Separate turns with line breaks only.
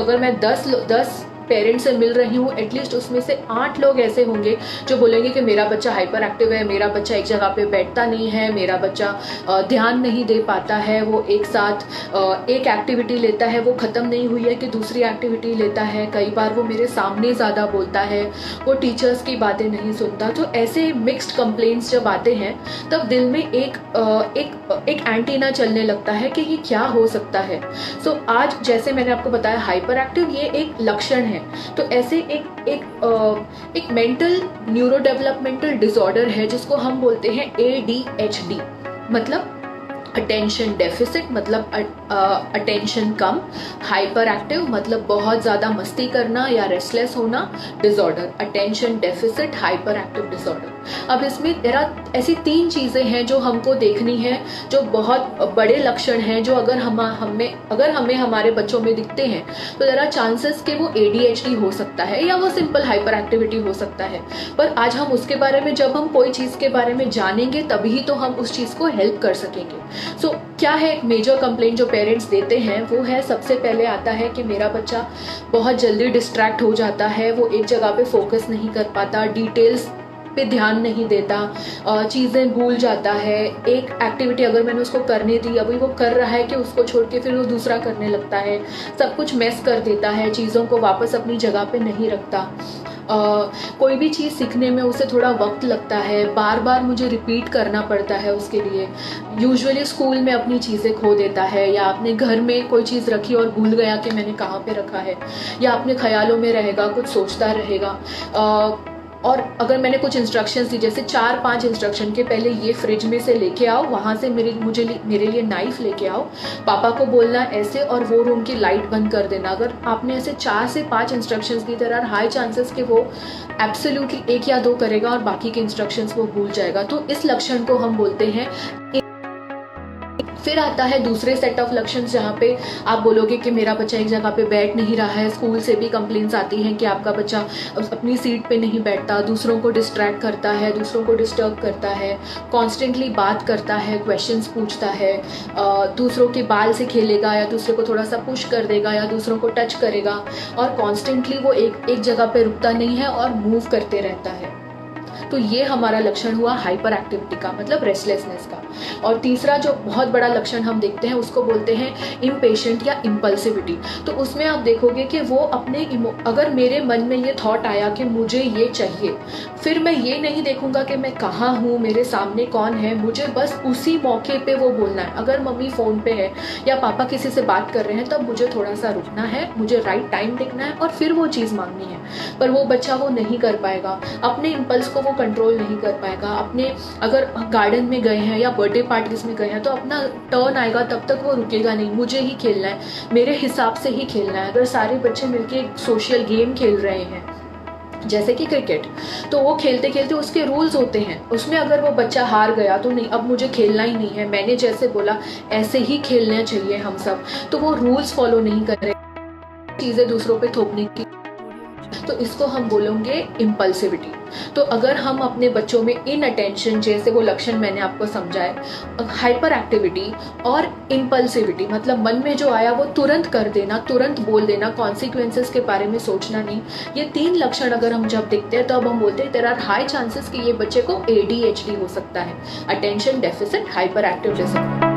अगर मैं 10 पेरेंट्स से मिल रही हूँ, एटलीस्ट उसमें से 8 लोग ऐसे होंगे जो बोलेंगे कि मेरा बच्चा हाइपर एक्टिव है, मेरा बच्चा एक जगह पे बैठता नहीं है, मेरा बच्चा ध्यान नहीं दे पाता है, वो एक साथ एक एक्टिविटी लेता है, वो ख़त्म नहीं हुई है कि दूसरी एक्टिविटी लेता है, कई बार वो मेरे सामने ज़्यादा बोलता है, वो टीचर्स की बातें नहीं सुनता। तो ऐसे मिक्स्ड कंप्लेंट्स जब आते हैं तब दिल में एक एंटीना चलने लगता है कि ये क्या हो सकता है। सो आज जैसे मैंने आपको बताया हाइपर एक्टिव ये एक लक्षण है, तो ऐसे एक मेंटल न्यूरो डेवलपमेंटल डिसऑर्डर है जिसको हम बोलते हैं ADHD, मतलब अटेंशन डेफिसिट, मतलब अटेंशन कम, हाइपर एक्टिव मतलब बहुत ज़्यादा मस्ती करना या रेस्टलेस होना, disorder attention deficit hyper active disorder. अब इसमें ऐसी 3 चीज़ें हैं जो हमको देखनी है, जो बहुत बड़े लक्षण हैं, जो अगर हमें हमारे बच्चों में दिखते हैं तो देयर आर चांसेस कि वो ADHD हो सकता है या वो सिंपल हाइपर एक्टिविटी हो सकता है। पर आज हम उसके बारे में, जब हम कोई चीज़ के बारे में जानेंगे तभी तो हम उस चीज़ को हेल्प कर सकेंगे। सो क्या है एक मेजर कंप्लेंट जो पेरेंट्स देते हैं, वो है सबसे पहले आता है कि मेरा बच्चा बहुत जल्दी डिस्ट्रैक्ट हो जाता है, वो एक जगह पे फोकस नहीं कर पाता, डिटेल्स पे ध्यान नहीं देता, चीज़ें भूल जाता है। एक एक्टिविटी अगर मैंने उसको करने दी, अभी वो कर रहा है कि उसको छोड़ के फिर वो दूसरा करने लगता है, सब कुछ मेस कर देता है, चीज़ों को वापस अपनी जगह पे नहीं रखता। कोई भी चीज़ सीखने में उसे थोड़ा वक्त लगता है, बार बार मुझे रिपीट करना पड़ता है उसके लिए। यूजुअली स्कूल में अपनी चीज़ें खो देता है, या अपने घर में कोई चीज़ रखी और भूल गया कि मैंने कहाँ पे रखा है, या अपने ख्यालों में रहेगा, कुछ सोचता रहेगा। और अगर मैंने कुछ इंस्ट्रक्शंस दी, जैसे 4-5 इंस्ट्रक्शन के पहले ये फ्रिज में से लेके आओ, वहाँ से मेरे लिए नाइफ लेके आओ, पापा को बोलना ऐसे, और वो रूम की लाइट बंद कर देना। अगर आपने ऐसे 4 से 5 इंस्ट्रक्शंस दी, देयर आर हाई चांसेस कि वो एब्सोल्युटली 1 या 2 करेगा और बाकी के इंस्ट्रक्शंस वो भूल जाएगा। तो इस लक्षण को हम बोलते हैं। फिर आता है दूसरे सेट ऑफ लक्षण, जहाँ पे आप बोलोगे कि मेरा बच्चा एक जगह पे बैठ नहीं रहा है। स्कूल से भी कंप्लेंट्स आती हैं कि आपका बच्चा अपनी सीट पे नहीं बैठता, दूसरों को डिस्ट्रैक्ट करता है, दूसरों को डिस्टर्ब करता है, कॉन्स्टेंटली बात करता है, क्वेश्चंस पूछता है, दूसरों के बाल से खेलेगा, या दूसरे को थोड़ा सा पुश कर देगा, या दूसरों को टच करेगा, और कॉन्स्टेंटली वो एक जगह पे रुकता नहीं है और मूव करते रहता है। तो ये हमारा लक्षण हुआ हाइपर एक्टिविटी का, मतलब रेस्टलेसनेस का। और तीसरा जो बहुत बड़ा लक्षण हम देखते हैं उसको बोलते हैं इम्पेशेंट या इम्पल्सिविटी। तो उसमें आप देखोगे कि वो अगर मेरे मन में ये थॉट आया कि मुझे ये चाहिए, फिर मैं ये नहीं देखूंगा कि मैं कहाँ हूँ, मेरे सामने कौन है, मुझे बस उसी मौके पे वो बोलना है। अगर मम्मी फ़ोन पे है या पापा किसी से बात कर रहे हैं, तब मुझे थोड़ा सा रुकना है, मुझे राइट टाइम देखना है और फिर वो चीज़ मांगनी है। पर वो बच्चा वो नहीं कर पाएगा, अपने इम्पल्स को वो कंट्रोल नहीं कर पाएगा। अगर गार्डन में गए हैं या बर्थडे पार्टीज में गए हैं, तो अपना टर्न आएगा तब तक वो रुकेगा नहीं, मुझे ही खेलना है, मेरे हिसाब से ही खेलना है। अगर सारे बच्चे मिलके एक सोशल गेम खेल रहे हैं जैसे कि क्रिकेट, तो वो खेलते खेलते उसके रूल्स होते हैं, उसमें अगर वो बच्चा हार गया तो नहीं, अब मुझे खेलना ही नहीं है, मैंने जैसे बोला ऐसे ही खेलना चाहिए हम सब, तो वो रूल्स फॉलो नहीं कर रहे, चीज़ें दूसरों पे थोपने की, तो इसको हम बोलेंगे इम्पल्सिविटी। तो अगर हम अपने बच्चों में इनअटेंशन, जैसे वो लक्षण मैंने आपको समझाए, हाइपर एक्टिविटी और इम्पल्सिविटी, मतलब मन में जो आया वो तुरंत कर देना, तुरंत बोल देना, कॉन्सिक्वेंसेस के बारे में सोचना नहीं, ये 3 लक्षण अगर हम जब देखते हैं तो अब हम बोलते हैं देयर आर हाई चांसेस कि ये बच्चे को ADHD हो सकता है, attention deficit hyper active disorder.